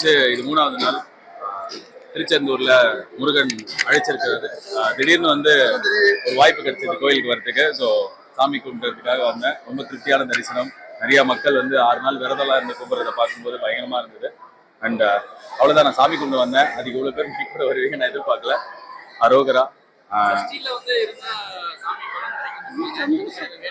கழிச்சு இது 3வது நாள் திருச்செந்தூர்ல முருகன் அழைச்சிருக்கிறது. திடீர்னு வந்து ஒரு வாய்ப்பு கிடைச்சது கோயிலுக்கு வரதுக்கு. ஸோ சாமி கும்பிட்றதுக்காக வந்தேன். ரொம்ப திருப்தியான தரிசனம். நிறைய மக்கள் வந்து 6 நாள் விரதம்லாம் இருந்து கும்பிட்றத பார்க்கும்போது பயங்கரமா இருந்தது. அண்ட் அவ்வளோதான், நான் சாமி கும்பிட்டு வந்தேன். அதுக்கு இவ்வளோ பேர் கூட வருவீங்க நான் எதிர்பார்க்கல. அரோகரா.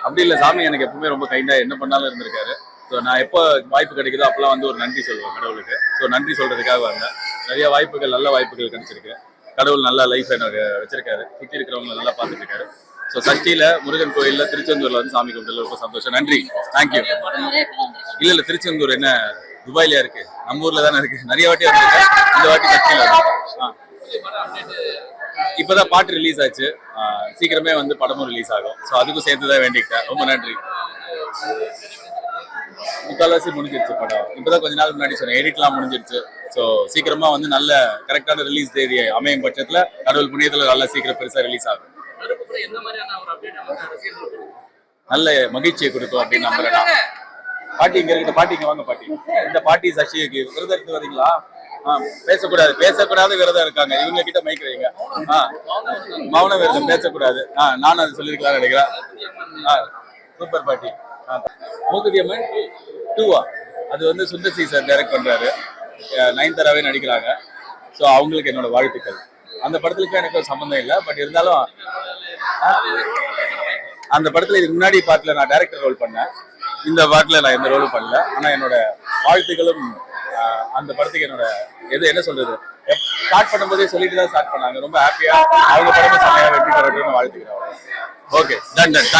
அப்படி இல்லை, சாமி எனக்கு எப்பவுமே ரொம்ப கைண்டா என்ன பண்ணாலும் இருந்திருக்காரு. ஸோ நான் எப்போ வாய்ப்பு கிடைக்குதோ அப்பெல்லாம் வந்து ஒரு நன்றி சொல்லுவேன் கடவுளுக்கு. ஸோ நன்றி சொல்றதுக்காக வந்தேன். நிறைய வாய்ப்புகள், நல்ல வாய்ப்புகள் கிடைச்சிருக்கு. கடவுள் நல்ல லைஃப் எனக்கு வச்சிருக்காரு. சுற்றி இருக்கிறவங்க நல்லா பார்த்துட்டு இருக்காரு. ஸோ சஷ்டியில முருகன் கோயில்ல திருச்செந்தூர்ல வந்து சாமி கும்பிட்டதுல ரொம்ப சந்தோஷம். நன்றி, தேங்க்யூ. இல்ல திருச்செந்தூர் என்ன துபாயில இருக்கு, நம்ம ஊர்ல தானே இருக்கு. நிறைய வாட்டி வந்திருக்கேன். இந்த வாட்டி சஷ்டியில இப்பதான் பாட்டு ரிலீஸ் ஆச்சு. சீக்கிரமே வந்து படமும் ரிலீஸ் ஆகும். ஸோ அதுக்கும் சேர்த்துதான் வேண்டிக்கிட்டேன். ரொம்ப நன்றி. முக்கால்வாசி முடிஞ்சிருச்சு படம். இப்பதான் கொஞ்ச நாள் முன்னாடி சொன்னேன், எடிட்லாம் முடிஞ்சிருச்சு. ஸோ சீக்கிரமா வந்து நல்ல கரெக்டான ரிலீஸ் தேதி அமையும் பட்சத்துல கடவுள் புண்ணியத்துல நல்லா சீக்கிரம் பெருசா ரிலீஸ் ஆகும். நல்ல மகிழ்ச்சியை கொடுக்கும் அப்படின்னு நம்புறேன். பாட்டி இங்க இருக்க, பாட்டி இங்க வாங்க. பாட்டி, இந்த பாட்டி சஷ்டிக்கு விரதம் எடுத்து வரீங்களா? பேசக்கூடாது விரதம் இருக்காங்க. இவங்க கிட்ட மைக் வைங்க. மௌன விரதம், பேசக்கூடாது. நானும் அது சொல்லிருக்கலாம் நினைக்கிறேன். சூப்பர் பாட்டி. மூக்குத்தி அம்மன் 2 அது வந்து சுந்தர் சி சார் டைரக்ட் பண்றாரு. நயன்தாராவே நடிக்கிறாங்க. ஸோ அவங்களுக்கு என்னோட வாழ்த்துக்கள். அந்த படத்துக்கு எனக்கு சம்பந்தம் இல்லை. பட் இருந்தாலும் அந்த படத்துல இதுக்கு முன்னாடி பாட்டுல நான் டைரக்டர் ரோல் பண்ணேன். இந்த பாட்டுல நான் எந்த ரோலும் பண்ணல. ஆனா என்னோட வாழ்த்துக்களும் அந்த படத்துக்கு என்னோட என்ன சொல்றது, ஸ்டார்ட் பண்ணும்போதே சொல்லிட்டு தான் ஸ்டார்ட் பண்ணாங்க. ரொம்ப ஹாப்பியா அவங்க படமே செமையா வெற்றி பெறட்டும்னு வாழ்த்துக்கிறேன். Okay, done ton.